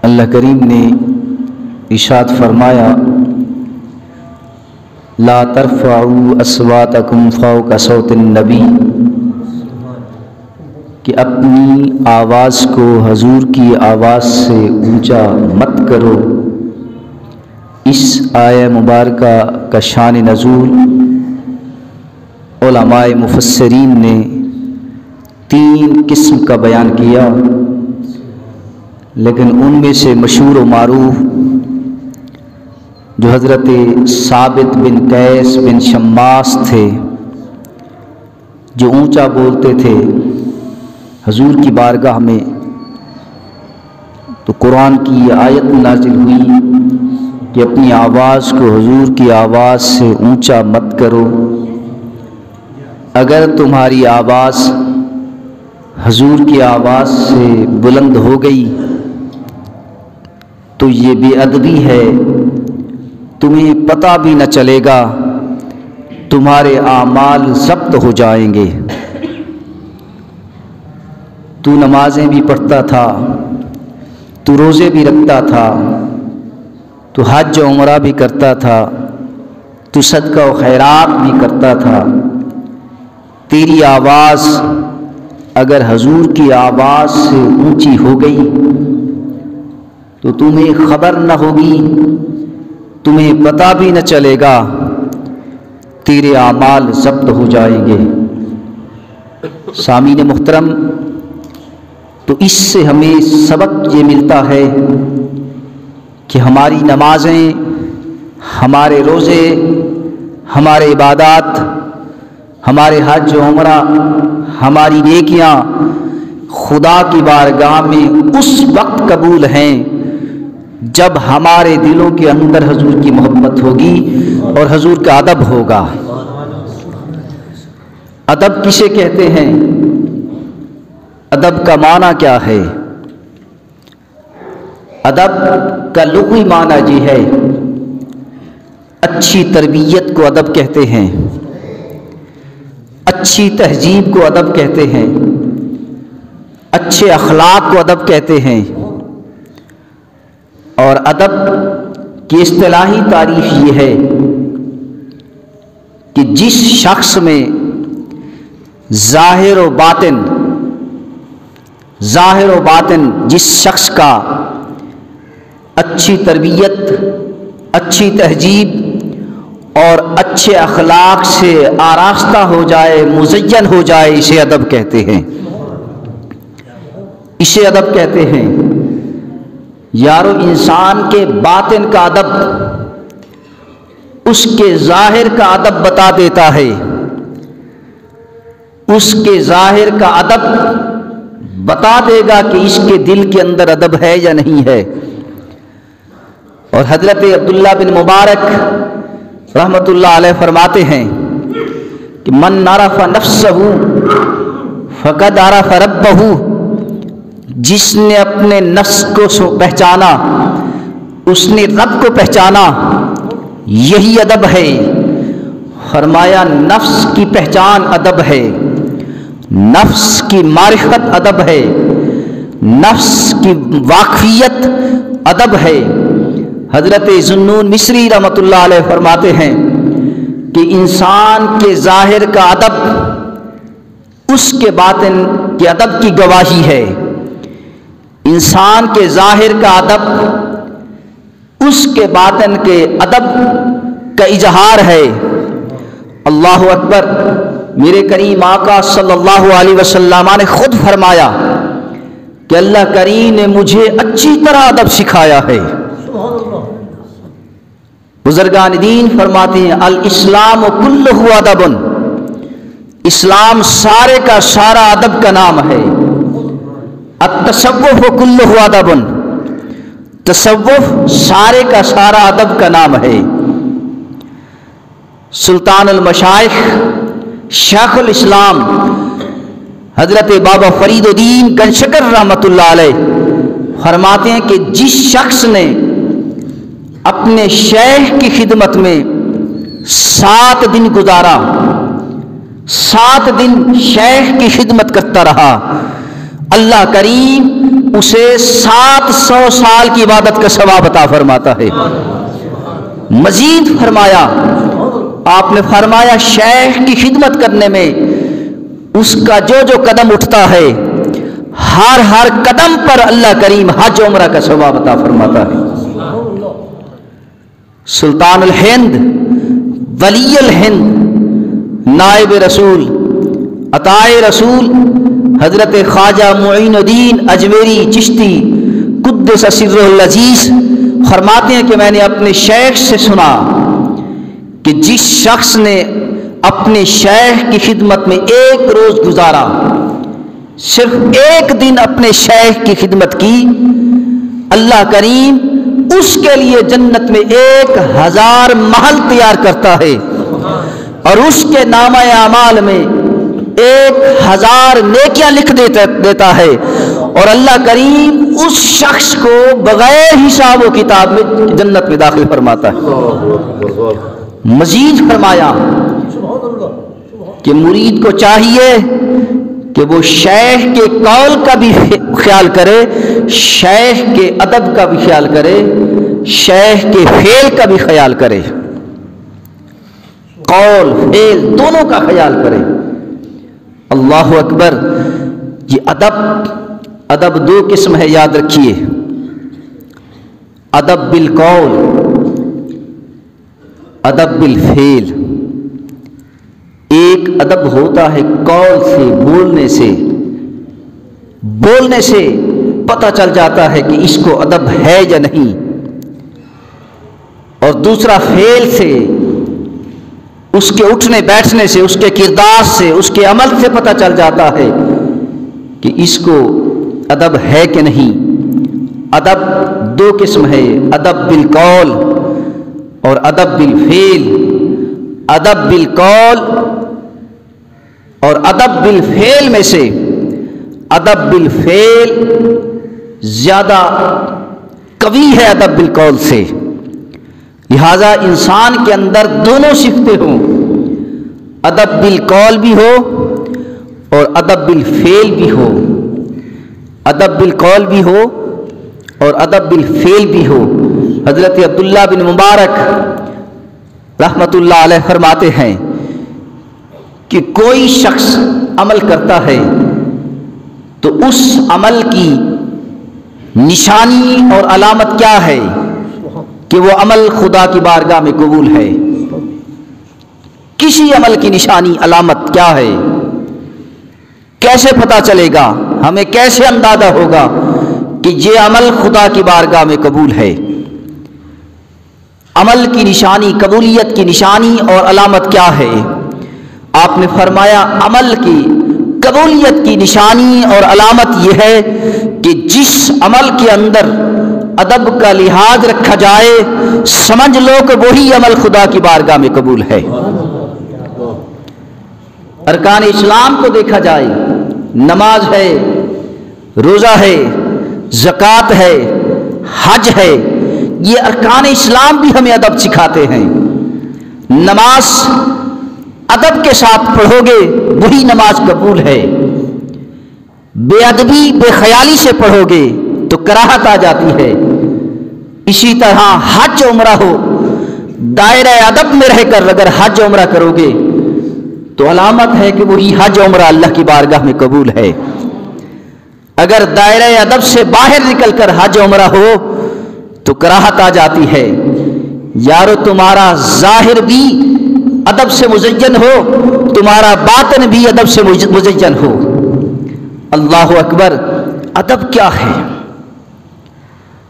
اللہ کریم نے ارشاد فرمایا لا ترفعوا اصواتکم فوق صوت النبی کہ اپنی آواز کو حضور کی آواز سے اونچا مت کرو۔ اس آیہ مبارکہ کا شان نزول علماء مفسرین نے 3 قسم کا بیان کیا، لیکن ان میں سے مشہور و معروف جو حضرت ثابت بن قیس بن شماس تھے، جو اونچا بولتے تھے حضور کی بارگاہ میں، تو قرآن کی یہ آیت نازل ہوئی کہ اپنی آواز کو حضور کی آواز سے اونچا مت کرو۔ اگر تمہاری آواز حضور کی آواز سے بلند ہو گئی تو یہ بے ادبی ہے، تمہیں پتہ بھی نہ چلے گا، تمہارے اعمال ضبط ہو جائیں گے۔ تو نمازیں بھی پڑھتا تھا، تو روزے بھی رکھتا تھا، تو حج و عمرہ بھی کرتا تھا، تو صدقہ و خیرات بھی کرتا تھا، تیری آواز اگر حضور کی آواز سے اونچی ہو گئی تو تمہیں خبر نہ ہوگی، تمہیں پتہ بھی نہ چلے گا، تیرے اعمال ضبط ہو جائیں گے۔ سامعین محترم، تو اس سے ہمیں سبق یہ ملتا ہے کہ ہماری نمازیں، ہمارے روزے، ہمارے عبادات، ہمارے حج و عمرہ، ہماری نیکیاں خدا کی بارگاہ میں اس وقت قبول ہیں جب ہمارے دلوں کے اندر حضور کی محبت ہوگی اور حضور کا ادب ہوگا۔ ادب کسے کہتے ہیں؟ ادب کا معنی کیا ہے؟ ادب کا لغوی معنی یہ ہے اچھی تربیت کو ادب کہتے ہیں، اچھی تہذیب کو ادب کہتے ہیں، اچھے اخلاق کو ادب کہتے ہیں۔ اور ادب کی اصطلاحی تعریف یہ ہے کہ جس شخص میں ظاہر و باطن جس شخص کا اچھی تربیت، اچھی تہذیب اور اچھے اخلاق سے آراستہ ہو جائے، مزین ہو جائے، اسے ادب کہتے ہیں، اسے ادب کہتے ہیں۔ یارو انسان کے باطن کا ادب اس کے ظاہر کا ادب بتا دیتا ہے، اس کے ظاہر کا ادب بتا دے گا کہ اس کے دل کے اندر ادب ہے یا نہیں ہے۔ اور حضرت عبداللہ بن مبارک رحمۃ اللہ علیہ فرماتے ہیں کہ من عرف نفسہ فقد عرف ربہ، جس نے اپنے نفس کو پہچانا اس نے رب کو پہچانا، یہی ادب ہے۔ فرمایا نفس کی پہچان ادب ہے، نفس کی معرفت ادب ہے، نفس کی واقفیت ادب ہے۔ حضرت ذوالنون مصری رحمۃ اللہ علیہ فرماتے ہیں کہ انسان کے ظاہر کا ادب اس کے باطن کے ادب کی گواہی ہے، انسان کے ظاہر کا ادب اس کے باطن کے ادب کا اظہار ہے۔ اللہ اکبر! میرے کریم آقا صلی اللہ علیہ وسلم نے خود فرمایا کہ اللہ کریم نے مجھے اچھی طرح ادب سکھایا ہے۔ بزرگان دین فرماتے ہیں الاسلام کلہ ادب، اسلام سارے کا سارا ادب کا نام ہے۔ التصوف کلہ ادب، تصوف سارے کا سارا ادب کا نام ہے۔ سلطان المشائخ شیخ الاسلام حضرت بابا فرید الدین گنشکر رحمۃ اللہ علیہ فرماتے ہیں کہ جس شخص نے اپنے شیخ کی خدمت میں 7 دن گزارا، 7 دن شیخ کی خدمت کرتا رہا، اللہ کریم اسے 700 سال کی عبادت کا ثواب عطا فرماتا ہے۔ مزید فرمایا، آپ نے فرمایا شیخ کی خدمت کرنے میں اس کا جو جو قدم اٹھتا ہے ہر قدم پر اللہ کریم حج عمرہ کا ثواب عطا فرماتا ہے۔ سلطان الہند، ولی الہند، نائب رسول، عطائے رسول حضرت خواجہ معین الدین اجمیری چشتی قدس سرہ العزیز فرماتے ہیں کہ میں نے اپنے شیخ سے سنا کہ جس شخص نے اپنے شیخ کی خدمت میں ایک روز گزارا، صرف ایک دن اپنے شیخ کی خدمت کی، اللہ کریم اس کے لیے جنت میں 1000 محل تیار کرتا ہے اور اس کے نامہ اعمال میں 1000 نیکیاں لکھ دیتا ہے، اور اللہ کریم اس شخص کو بغیر حساب و کتاب میں جنت میں داخل فرماتا ہے۔ مزید فرمایا کہ مرید کو چاہیے کہ وہ شیخ کے قول کا بھی خیال کرے، شیخ کے ادب کا بھی خیال کرے، شیخ کے فعل کا بھی خیال کرے، قول فعل دونوں کا خیال کرے۔ اللہ اکبر۔ یہ ادب 2 قسم ہے، یاد رکھیے، ادب بالقول، ادب بالفعل۔ ایک ادب ہوتا ہے قول سے، بولنے سے پتہ چل جاتا ہے کہ اس کو ادب ہے یا نہیں، اور دوسرا فعل سے، اس کے اٹھنے بیٹھنے سے، اس کے کردار سے، اس کے عمل سے پتہ چل جاتا ہے کہ اس کو ادب ہے کہ نہیں۔ ادب 2 قسم ہے، ادب بالقول اور ادب بالفعل۔ ادب بالقول اور ادب بالفعل میں سے ادب بالفعل زیادہ قوی ہے ادب بالقول سے، لہذا انسان کے اندر دونوں صفتیں ہوں، ادب بالقول بھی ہو اور ادب بالفعل بھی ہو، ادب بالقول بھی ہو اور ادب بالفعل بھی ہو۔ حضرت عبداللہ بن مبارک رحمۃ اللہ علیہ فرماتے ہیں کہ کوئی شخص عمل کرتا ہے تو اس عمل کی نشانی اور علامت کیا ہے کہ وہ عمل خدا کی بارگاہ میں قبول ہے؟ کسی عمل کی نشانی علامت کیا ہے؟ کیسے پتہ چلے گا؟ ہمیں کیسے اندازہ ہوگا کہ یہ عمل خدا کی بارگاہ میں قبول ہے؟ عمل کی نشانی، قبولیت کی نشانی اور علامت کیا ہے؟ آپ نے فرمایا عمل کی قبولیت کی نشانی اور علامت یہ ہے کہ جس عمل کے اندر ادب کا لحاظ رکھا جائے، سمجھ لو کہ وہی عمل خدا کی بارگاہ میں قبول ہے۔ ارکان اسلام کو دیکھا جائے، نماز ہے، روزہ ہے، زکوٰۃ ہے، حج ہے، یہ ارکان اسلام بھی ہمیں ادب سکھاتے ہیں۔ نماز ادب کے ساتھ پڑھو گے وہی نماز قبول ہے، بے ادبی بے خیالی سے پڑھو گے تو کراہت آ جاتی ہے۔ اسی طرح حج عمرہ ہو، دائرہ ادب میں رہ کر اگر حج عمرہ کرو گے تو علامت ہے کہ وہی حج عمرہ اللہ کی بارگاہ میں قبول ہے۔ اگر دائرہ ادب سے باہر نکل کر حج عمرہ ہو تو کراہت آ جاتی ہے۔ یارو تمہارا ظاہر بھی ادب سے مزین ہو، تمہارا باطن بھی ادب سے مزین ہو۔ اللہ اکبر۔ ادب کیا ہے؟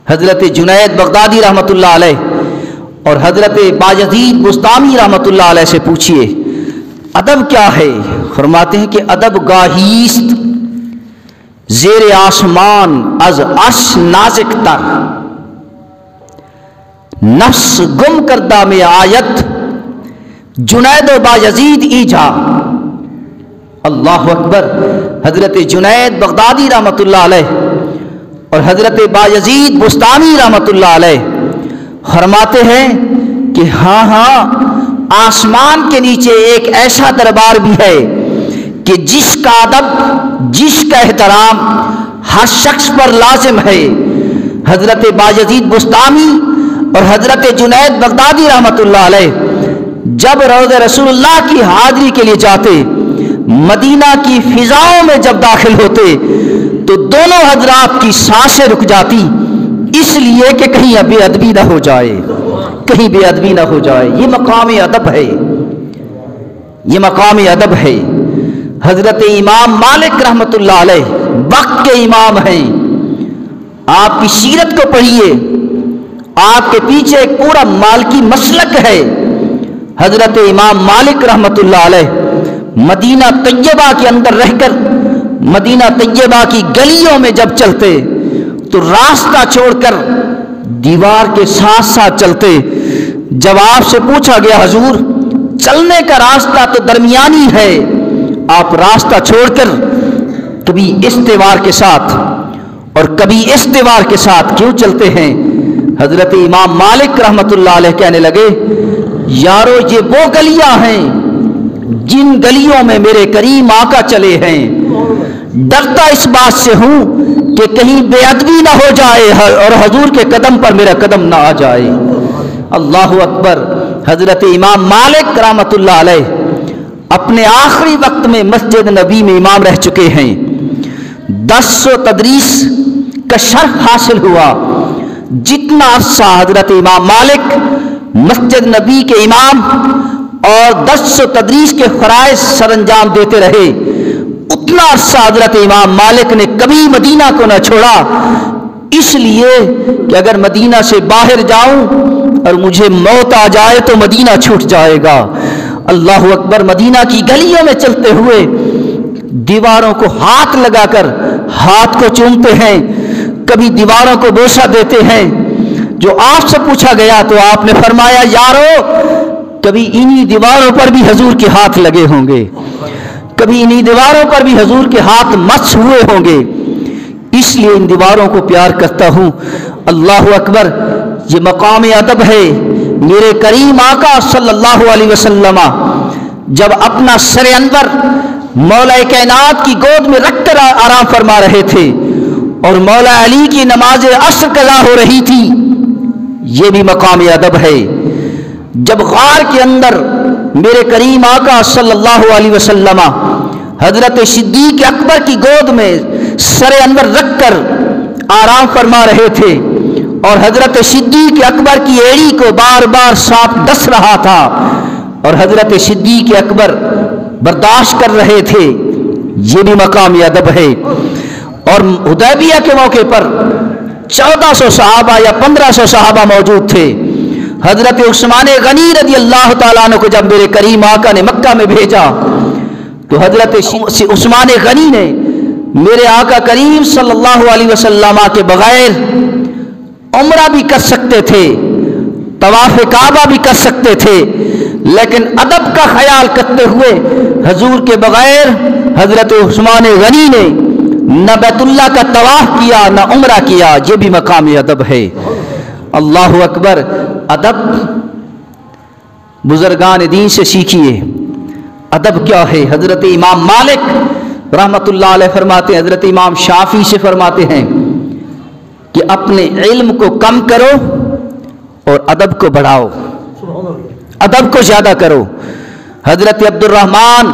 حضرت جنید بغدادی رحمۃ اللہ علیہ اور حضرت بایزید بستامی رحمۃ اللہ علیہ سے پوچھئے ادب کیا ہے؟ فرماتے ہیں کہ ادب گاہیست زیر آسمان از عرش نازک تر، نفس گم کردہ میں آیت جنید و بایزید ایجا۔ اللہ اکبر۔ حضرت جنید بغدادی رحمۃ اللہ علیہ اور حضرت بایزید بستامی رحمۃ اللہ علیہ فرماتے ہیں کہ ہاں آسمان کے نیچے ایک ایسا دربار بھی ہے کہ جس کا ادب، جس کا احترام ہر شخص پر لازم ہے۔ حضرت بایزید بستامی اور حضرت جنید بغدادی رحمۃ اللہ علیہ جب روضہ رسول اللہ کی حاضری کے لیے جاتے، مدینہ کی فضاؤں میں جب داخل ہوتے تو دونوں حضرات کی سانسیں رک جاتی، اس لیے کہ کہیں بے ادبی نہ ہو جائے، کہیں بے ادبی نہ ہو جائے۔ یہ مقام ادب ہے، یہ مقام ادب ہے۔ حضرت امام مالک رحمۃ اللہ علیہ وقت کے امام ہیں، آپ کی سیرت کو پڑھیے، آپ کے پیچھے ایک پورا مالکی مسلک ہے۔ حضرت امام مالک رحمۃ اللہ علیہ مدینہ طیبہ کے اندر رہ کر مدینہ طیبہ کی گلیوں میں جب چلتے تو راستہ چھوڑ کر دیوار کے ساتھ ساتھ چلتے۔ جب آپ سے پوچھا گیا حضور چلنے کا راستہ تو درمیانی ہے، آپ راستہ چھوڑ کر کبھی اس دیوار کے ساتھ اور کبھی اس دیوار کے ساتھ کیوں چلتے ہیں؟ حضرت امام مالک رحمۃ اللہ علیہ کہنے لگے، یارو یہ وہ گلیاں ہیں جن گلیوں میں میرے کریم آقا چلے ہیں، ڈرتا اس بات سے ہوں کہ کہیں بے ادبی نہ ہو جائے اور حضور کے قدم پر میرا قدم نہ آ جائے۔ اللہ اکبر۔ حضرت امام مالک رحمۃ اللہ علیہ اپنے آخری وقت میں مسجد نبی میں امام رہ چکے ہیں، 10 تدریس کا شرف حاصل ہوا۔ جتنا عرصہ حضرت امام مالک مسجد نبی کے امام اور 10 تدریس کے فرائض سر انجام دیتے رہے، اتنا عرصہ حضرت امام مالک نے کبھی مدینہ کو نہ چھوڑا، اس لیے کہ اگر مدینہ سے باہر جاؤں اور مجھے موت آ جائے تو مدینہ چھوٹ جائے گا۔ اللہ اکبر۔ مدینہ کی گلیوں میں چلتے ہوئے دیواروں کو ہاتھ لگا کر ہاتھ کو چومتے ہیں، کبھی دیواروں کو بوسہ دیتے ہیں۔ جو آپ سے پوچھا گیا تو آپ نے فرمایا، یارو کبھی انہی دیواروں پر بھی حضور کے ہاتھ لگے ہوں گے، کبھی انہی دیواروں پر بھی حضور کے ہاتھ مس ہوئے ہوں گے، اس لیے ان دیواروں کو پیار کرتا ہوں۔ اللہ اکبر۔ یہ مقام ادب ہے۔ میرے کریم آقا صلی اللہ علیہ وسلم جب اپنا سر انور مولا کائنات کی گود میں رکھ کر آرام فرما رہے تھے اور مولا علی کی نماز عصر قضا ہو رہی تھی، یہ بھی مقام ادب ہے۔ جب غار کے اندر میرے کریم آقا صلی اللہ علیہ وسلم حضرت صدیق اکبر کی گود میں سر انور رکھ کر آرام فرما رہے تھے اور حضرت صدیق اکبر کی ایڑی کو بار بار سانپ ڈس رہا تھا اور حضرت صدیق اکبر برداشت کر رہے تھے، یہ بھی مقام ادب ہے۔ اور حدیبیہ کے موقع پر 1400 صحابہ یا 1500 صحابہ موجود تھے۔ حضرت عثمان غنی رضی اللہ تعالیٰ عنہ کو جب میرے کریم آقا نے مکہ میں بھیجا تو حضرت عثمان غنی نے میرے آقا کریم صلی اللہ علیہ وسلم کے بغیر عمرہ بھی کر سکتے تھے، طواف کعبہ بھی کر سکتے تھے، لیکن ادب کا خیال کرتے ہوئے حضور کے بغیر حضرت عثمان غنی نے نہ بیت اللہ کا طواف کیا نہ عمرہ کیا، یہ بھی مقام ادب ہے۔ اللہ اکبر۔ ادب بزرگان دین سے سیکھیے، ادب کیا ہے۔ حضرت امام مالک رحمت اللہ علیہ فرماتے ہیں، حضرت امام شافعی سے فرماتے ہیں کہ اپنے علم کو کم کرو اور ادب کو بڑھاؤ، ادب کو زیادہ کرو۔ حضرت عبد الرحمن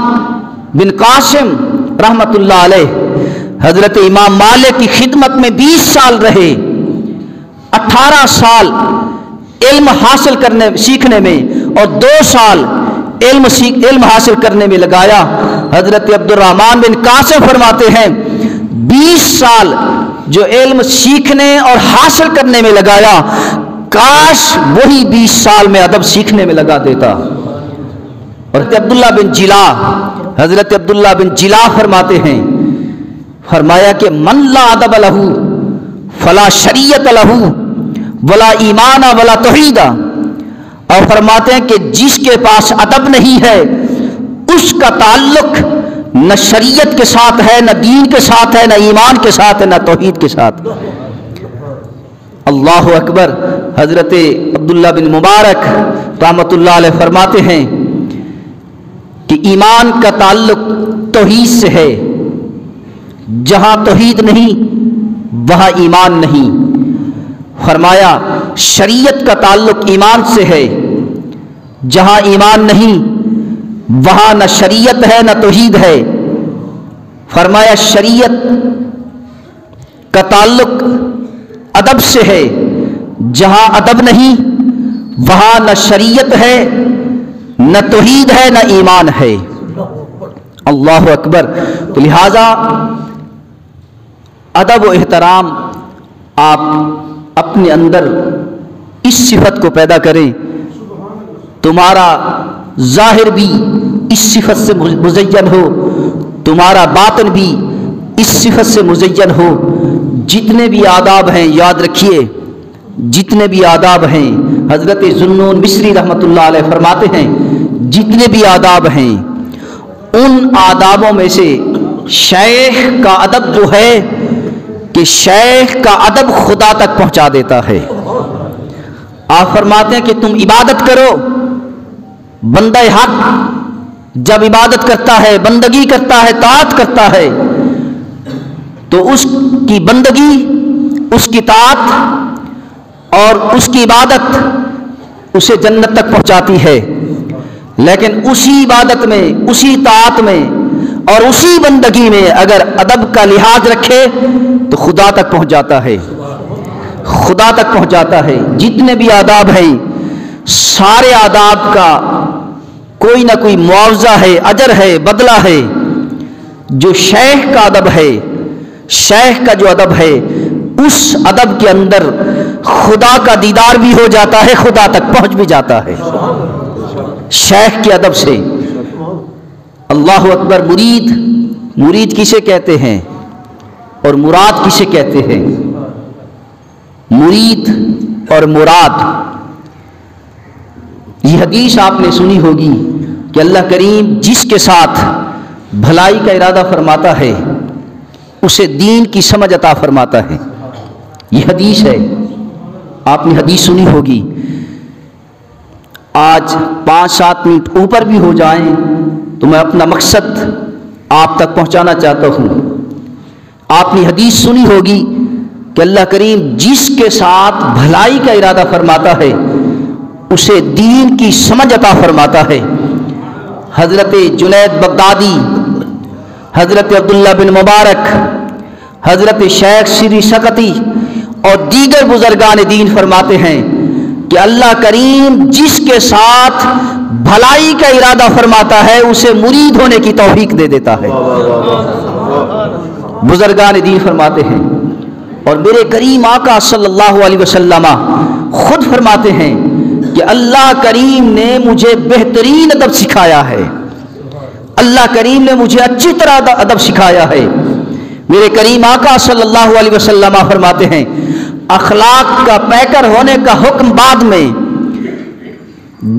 بن قاسم رحمت اللہ علیہ حضرت امام مالک کی خدمت میں 20 سال رہے، 18 سال علم حاصل کرنے سیکھنے میں اور 2 سال علم حاصل کرنے میں لگایا۔ حضرت عبد الرحمن بن قاسم فرماتے ہیں 20 سال جو علم سیکھنے اور حاصل کرنے میں لگایا، کاش وہی 20 سال میں ادب سیکھنے میں لگا دیتا۔ اور حضرت عبداللہ بن جلا فرماتے ہیں، فرمایا کہ من لا ادب لہ فلا شریعت لہ ولا ایمان ولا توحید، اور فرماتے ہیں کہ جس کے پاس ادب نہیں ہے اس کا تعلق نہ شریعت کے ساتھ ہے، نہ دین کے ساتھ ہے، نہ ایمان کے ساتھ ہے، نہ توحید کے ساتھ۔ اللہ اکبر۔ حضرت عبداللہ بن مبارک رحمت اللہ علیہ فرماتے ہیں کہ ایمان کا تعلق توحید سے ہے، جہاں توحید نہیں وہاں ایمان نہیں۔ فرمایا شریعت کا تعلق ایمان سے ہے، جہاں ایمان نہیں وہاں نہ شریعت ہے نہ توحید ہے۔ فرمایا شریعت کا تعلق ادب سے ہے، جہاں ادب نہیں وہاں نہ شریعت ہے نہ توحید ہے نہ ایمان ہے۔ اللہ اکبر۔ تو لہذا ادب و احترام آپ اپنے اندر اس صفت کو پیدا کریں، تمہارا ظاہر بھی اس صفت سے مزین ہو، تمہارا باطن بھی اس صفت سے مزین ہو۔ جتنے بھی آداب ہیں یاد رکھیے، جتنے بھی آداب ہیں، حضرت ذوالنون مصری رحمۃ اللہ علیہ فرماتے ہیں جتنے بھی آداب ہیں ان آدابوں میں سے شیخ کا ادب جو ہے کہ شیخ کا ادب خدا تک پہنچا دیتا ہے۔ آپ فرماتے ہیں کہ تم عبادت کرو، بندہ حق جب عبادت کرتا ہے، بندگی کرتا ہے، طاعت کرتا ہے، تو اس کی بندگی، اس کی طاعت اور اس کی عبادت اسے جنت تک پہنچاتی ہے۔ لیکن اسی عبادت میں، اسی طاعت میں اور اسی بندگی میں اگر ادب کا لحاظ رکھے تو خدا تک پہنچ جاتا ہے، خدا تک پہنچ جاتا ہے۔ جتنے بھی آداب ہیں سارے آداب کا کوئی نہ کوئی معاوضہ ہے، اجر ہے، بدلہ ہے۔ جو شیخ کا ادب ہے، شیخ کا جو ادب ہے، اس ادب کے اندر خدا کا دیدار بھی ہو جاتا ہے، خدا تک پہنچ بھی جاتا ہے شیخ کے ادب سے۔ اللہ اکبر۔ مرید، مرید کسے کہتے ہیں اور مراد کسے کہتے ہیں؟ مرید اور مراد، یہ حدیث آپ نے سنی ہوگی کہ اللہ کریم جس کے ساتھ بھلائی کا ارادہ فرماتا ہے اسے دین کی سمجھ عطا فرماتا ہے۔ یہ حدیث ہے، آپ نے حدیث سنی ہوگی۔ آج 5-7 منٹ اوپر بھی ہو جائیں تو میں اپنا مقصد آپ تک پہنچانا چاہتا ہوں۔ آپ نے حدیث سنی ہوگی کہ اللہ کریم جس کے ساتھ بھلائی کا ارادہ فرماتا ہے اسے دین کی سمجھ عطا فرماتا ہے۔ حضرت جنید بغدادی، حضرت عبداللہ بن مبارک، حضرت شیخ شری سقطی اور دیگر بزرگان دین فرماتے ہیں کہ اللہ کریم جس کے ساتھ بھلائی کا ارادہ فرماتا ہے اسے مرید ہونے کی توفیق دے دیتا ہے۔ بزرگان دین فرماتے ہیں، اور میرے کریم آقا صلی اللہ علیہ وسلم خود فرماتے ہیں کہ اللہ کریم نے مجھے بہترین ادب سکھایا ہے، اللہ کریم نے مجھے اچھی طرح ادب سکھایا ہے۔ میرے کریم آقا صلی اللہ علیہ وسلم فرماتے ہیں اخلاق کا پیکر ہونے کا حکم بعد میں،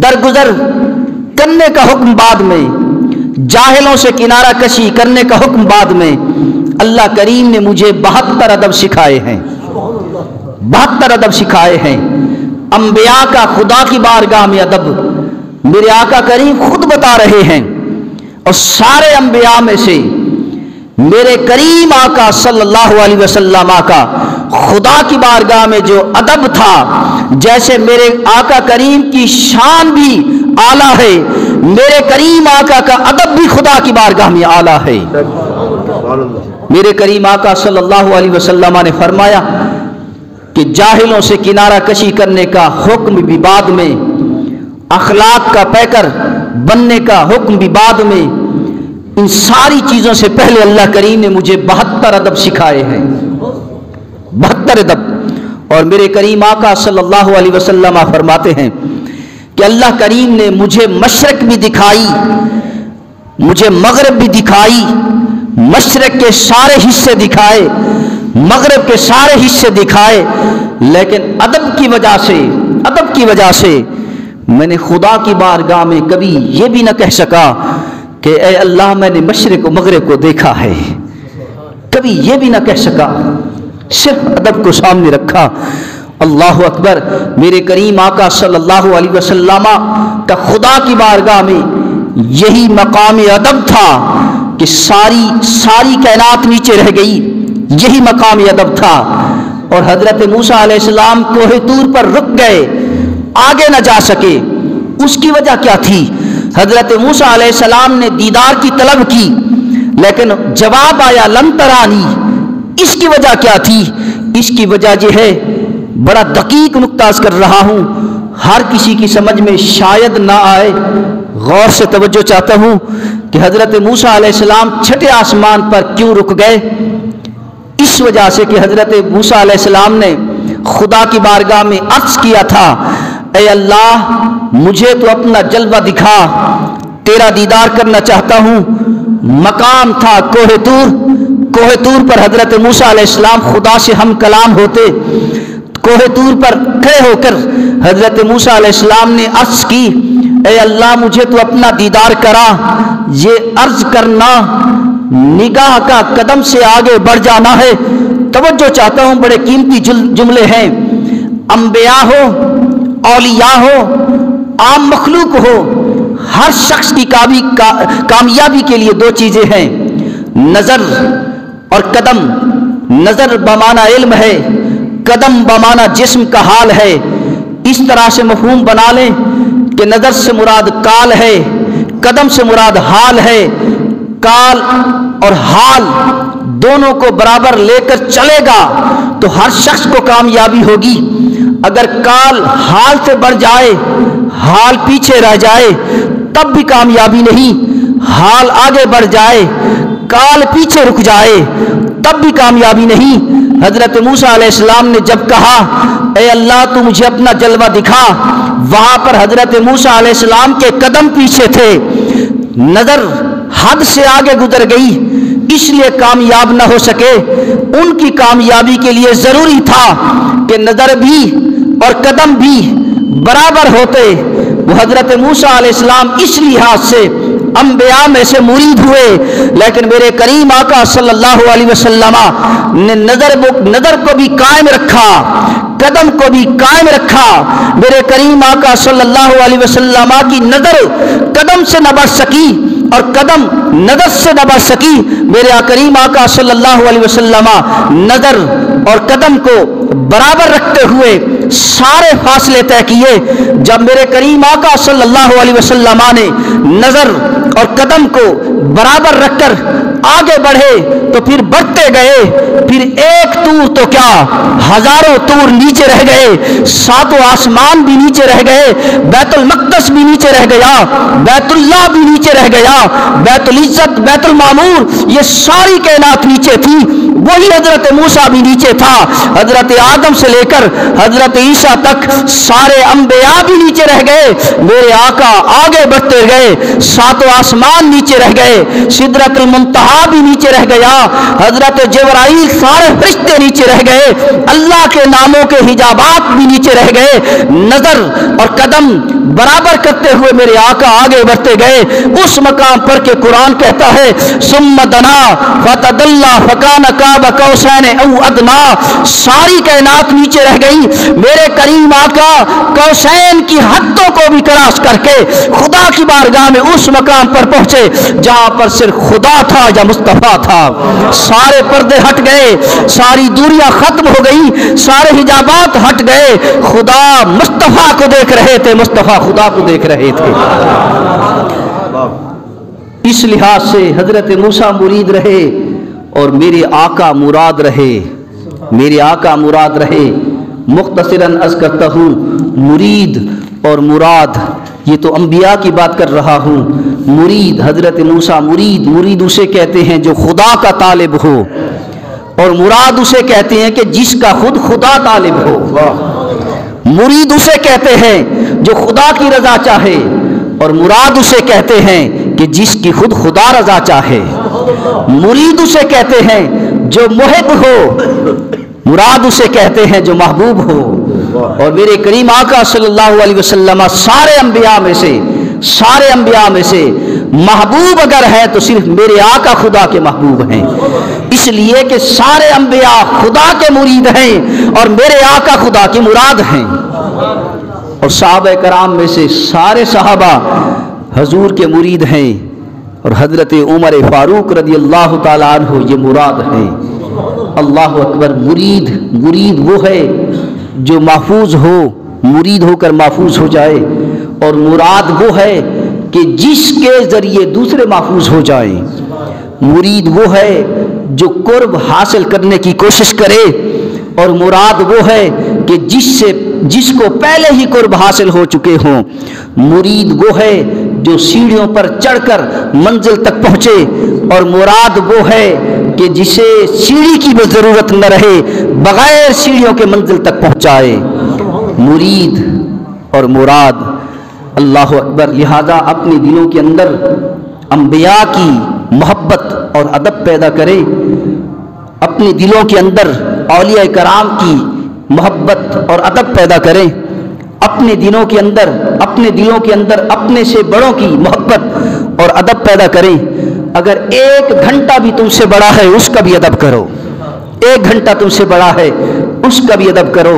درگزر کرنے کا حکم بعد میں، جاہلوں سے کنارہ کشی کرنے کا حکم بعد میں، اللہ کریم نے مجھے 72 ادب سکھائے ہیں، 72 ادب سکھائے ہیں۔ انبیاء کا خدا کی بارگاہ میں ادب میرے آقا کریم خود بتا رہے ہیں، اور سارے انبیاء میں سے میرے کریم آقا صلی اللہ علیہ وسلم کا خدا کی بارگاہ میں جو ادب تھا، جیسے میرے آقا کریم کی شان بھی اعلیٰ ہے، میرے کریم آقا کا ادب بھی خدا کی بارگاہ میں اعلیٰ ہے۔ میرے کریم آقا صلی اللہ علیہ وسلم نے فرمایا کہ جاہلوں سے کنارہ کشی کرنے کا حکم بھی بعد میں، اخلاق کا پیکر بننے کا حکم بھی بعد میں، ان ساری چیزوں سے پہلے اللہ کریم نے مجھے 72 ادب سکھائے ہیں، 72 ادب۔ اور میرے کریم آقا صلی اللہ علیہ وسلم فرماتے ہیں کہ اللہ کریم نے مجھے مشرق بھی دکھائی، مجھے مغرب بھی دکھائی، مشرق کے سارے حصے دکھائے، مغرب کے سارے حصے دکھائے، لیکن ادب کی وجہ سے، ادب کی وجہ سے میں نے خدا کی بارگاہ میں کبھی یہ بھی نہ کہہ سکا کہ اے اللہ میں نے مشرق و مغرب کو دیکھا ہے، کبھی یہ بھی نہ کہہ سکا، صرف ادب کو سامنے رکھا۔ اللہ اکبر۔ میرے کریم آقا صلی اللہ علیہ وسلم کا خدا کی بارگاہ میں یہی مقام ادب تھا کہ ساری کائنات نیچے رہ گئی، یہی مقام ادب تھا۔ اور حضرت موسیٰ علیہ السلام کوہ طور پر رک گئے، آگے نہ جا سکے۔ اس کی وجہ کیا تھی؟ حضرت موسیٰ علیہ السلام نے دیدار کی طلب کی لیکن جواب آیا لن ترانی۔ اس کی وجہ کیا تھی؟ اس کی وجہ یہ ہے، بڑا دقیق نقطہ عرض کر رہا ہوں، ہر کسی کی سمجھ میں شاید نہ آئے، غور سے توجہ چاہتا ہوں کہ حضرت موسیٰ علیہ السلام چھٹے آسمان پر کیوں رک گئے؟ اس وجہ سے کہ حضرت موسیٰ علیہ السلام نے خدا کی بارگاہ میں عرض کیا تھا، اے اللہ مجھے تو اپنا جلوہ دکھا، تیرا دیدار کرنا چاہتا ہوں۔ مقام تھا کوہ طور۔ کوہ طور پر حضرت موسیٰ علیہ السلام خدا سے ہم کلام ہوتے۔ کوہ طور پر کھڑے ہو کر حضرت موسیٰ علیہ السلام نے عرض کی، اے اللہ مجھے تو اپنا دیدار کرا۔ یہ عرض کرنا نگاہ کا قدم سے آگے بڑھ جانا ہے۔ توجہ چاہتا ہوں، بڑے قیمتی جملے ہیں۔ انبیاء ہو، اولیاء ہو، عام مخلوق ہو، ہر شخص کی کامیابی کے لیے دو چیزیں ہیں، نظر اور قدم۔ نظر بمعنی علم ہے، قدم بمعنی جسم کا حال ہے۔ اس طرح سے مفہوم بنا لیں کہ نظر سے مراد کال ہے، قدم سے مراد حال ہے۔ کال اور حال دونوں کو برابر لے کر چلے گا تو ہر شخص کو کامیابی ہوگی۔ اگر کال حال سے بڑھ جائے، حال پیچھے رہ جائے تب بھی کامیابی نہیں۔ حال آگے بڑھ جائے، کال پیچھے رک جائے تب بھی کامیابی نہیں۔ حضرت موسیٰ علیہ السلام نے جب کہا اے اللہ تو مجھے اپنا جلوہ دکھا، وہاں پر حضرت موسیٰ علیہ السلام کے قدم پیچھے تھے، نظر حد سے آگے گزر گئی، اس لیے کامیاب نہ ہو سکے۔ ان کی کامیابی کے لیے ضروری تھا کہ نظر بھی اور قدم بھی برابر ہوتے۔ وہ حضرت موسیٰ علیہ السلام اس لحاظ سے انبیاء میں سے مرید ہوئے، لیکن میرے کریم آقا صلی اللہ علیہ وسلم نے نظر کو بھی قائم رکھا، قدم کو بھی قائم رکھا۔ میرے کریم آقا صلی اللہ علیہ وسلم کی نظر قدم سے نہ بڑھ سکی اور قدم نظر سے نہ بڑھ سکی۔ میرے کریم آقا صلی اللہ علیہ وسلم نظر اور قدم کو برابر رکھتے ہوئے سارے فاصلے طے کیے۔ جب میرے کریم آقا صلی اللہ علیہ وسلم نے نظر اور قدم کو برابر رکھ کر آگے بڑھے تو پھر بڑھتے گئے، پھر ایک طور تو کیا ہزاروں طور نیچے رہ گئے، ساتوں آسمان بھی نیچے رہ گئے، بیت المقدس بھی نیچے رہ گیا، بیت اللہ بھی نیچے رہ گیا، بیت العزت، بیت المعمور، یہ ساری کائنات نیچے تھی، وہی حضرت موسیٰ بھی نیچے تھا۔ حضرت آدم سے لے کر حضرت عیسیٰ تک سارے انبیاء بھی نیچے رہ گئے، میرے آقا آگے بڑھتے گئے، ساتوں آسمان نیچے رہ گئے، سدرۃ المنتہا بھی نیچے رہ گیا، حضرت جبرائیل سارے فرشتے نیچے رہ گئے، اللہ کے ناموں کے حجابات بھی نیچے رہ گئے۔ نظر اور قدم برابر کرتے ہوئے میرے آقا آگے بڑھتے گئے اس مقام پر کہ قرآن کہتا ہے ثم دنا فتدلی فکان قاب قوسین او ادنا، ساری کائنات نیچے رہ گئی، میرے کریم آقا قوسین کی حدوں کو بھی کراس کر کے خدا کی بارگاہ میں اس مقام پر پہنچے جہاں پر صرف خدا تھا یا مصطفیٰ تھا۔ سارے پردے ہٹ گئے، ساری دوریاں ختم ہو گئی، سارے حجابات ہٹ گئے، خدا مصطفیٰ کو دیکھ رہے تھے، مصطفیٰ خدا کو دیکھ رہے تھے۔ اس لحاظ سے حضرت موسیٰ مرید رہے اور میرے آقا مراد رہے، میرے آقا مراد رہے۔ مختصراً عرض کرتا ہوں، مرید اور مراد، یہ تو انبیاء کی بات کر رہا ہوں۔ مرید حضرت موسیٰ مرید اسے کہتے ہیں جو خدا کا طالب ہو، اور مراد اسے کہتے ہیں کہ جس کا خود خدا طالب ہو۔ مرید اسے کہتے ہیں جو خدا کی رضا چاہے، اور مراد اسے کہتے ہیں کہ جس کی خود خدا رضا چاہے۔ مرید اسے کہتے ہیں جو محب ہو، مراد اسے کہتے ہیں جو محبوب ہو۔ اور میرے کریم آقا صلی اللہ علیہ وسلم سارے انبیاء میں سے محبوب اگر ہے تو صرف میرے آقا خدا کے محبوب ہیں، اس لیے کہ سارے انبیاء خدا کے مرید ہیں اور میرے آقا خدا کی مراد ہیں۔ اور صحابہ کرام میں سے سارے صحابہ حضور کے مرید ہیں، اور حضرت عمر فاروق رضی اللہ تعالیٰ عنہ یہ مراد ہیں۔ اللہ اکبر، مرید وہ ہے جو محفوظ ہو، مرید ہو کر محفوظ ہو جائے، اور مراد وہ ہے کہ جس کے ذریعے دوسرے محفوظ ہو جائیں۔ مرید وہ ہے جو قرب حاصل کرنے کی کوشش کرے، اور مراد وہ ہے کہ جس کو پہلے ہی قرب حاصل ہو چکے ہوں۔ مرید وہ ہے جو سیڑھیوں پر چڑھ کر منزل تک پہنچے، اور مراد وہ ہے کہ جسے سیڑھی کی بھی ضرورت نہ رہے، بغیر سیڑھیوں کے منزل تک پہنچائے۔ مرید اور مراد، اللہ اکبر۔ لہذا اپنے دلوں کے اندر انبیاء کی محبت اور ادب پیدا کریں، اپنے دلوں کے اندر اولیاء کرام کی محبت اور ادب پیدا کریں، اپنے دلوں کے اندر اپنے سے بڑوں کی محبت اور ادب پیدا کریں۔ اگر 1 گھنٹہ بھی تم سے بڑا ہے اس کا بھی ادب کرو، 1 گھنٹہ تم سے بڑا ہے اس کا بھی ادب کرو،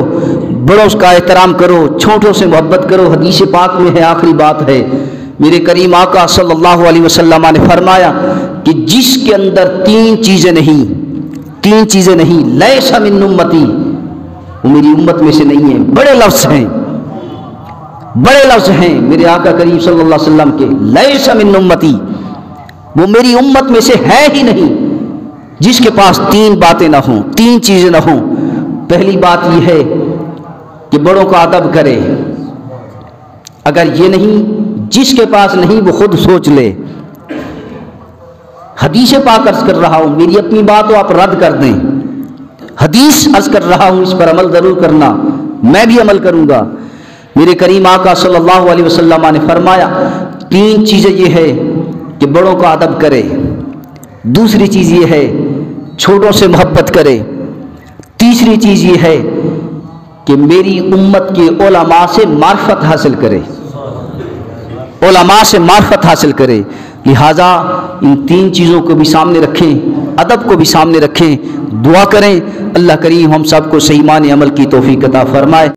بڑوں کا احترام کرو، چھوٹوں سے محبت کرو۔ حدیث پاک میں ہے، آخری بات ہے، میرے کریم آقا صلی اللہ علیہ وسلم نے فرمایا کہ جس کے اندر 3 چیزیں نہیں، لیس من امتی، وہ میری امت میں سے نہیں ہے۔ بڑے لفظ ہیں میرے آقا کریم صلی اللہ علیہ وسلم کے، لیس من امتی، وہ میری امت میں سے ہے ہی نہیں جس کے پاس 3 باتیں نہ ہوں، 3 چیزیں نہ ہوں۔ پہلی بات یہ ہے کہ بڑوں کا ادب کرے، اگر یہ نہیں، جس کے پاس نہیں وہ خود سوچ لے۔ حدیث پاک عرض کر رہا ہوں، میری اپنی بات ہو آپ رد کر دیں، حدیث عرض کر رہا ہوں، اس پر عمل ضرور کرنا، میں بھی عمل کروں گا۔ میرے کریم آقا صلی اللہ علیہ وسلم نے فرمایا 3 چیزیں یہ ہے کہ بڑوں کا ادب کرے، دوسری چیز یہ ہے چھوٹوں سے محبت کرے، تیسری چیز یہ ہے کہ میری امت کے علماء سے معرفت حاصل کرے۔ لہٰذا ان 3 چیزوں کو بھی سامنے رکھیں، ادب کو بھی سامنے رکھیں، دعا کریں اللہ کریم ہم سب کو صحیح معنی عمل کی توفیق عطا فرمائے۔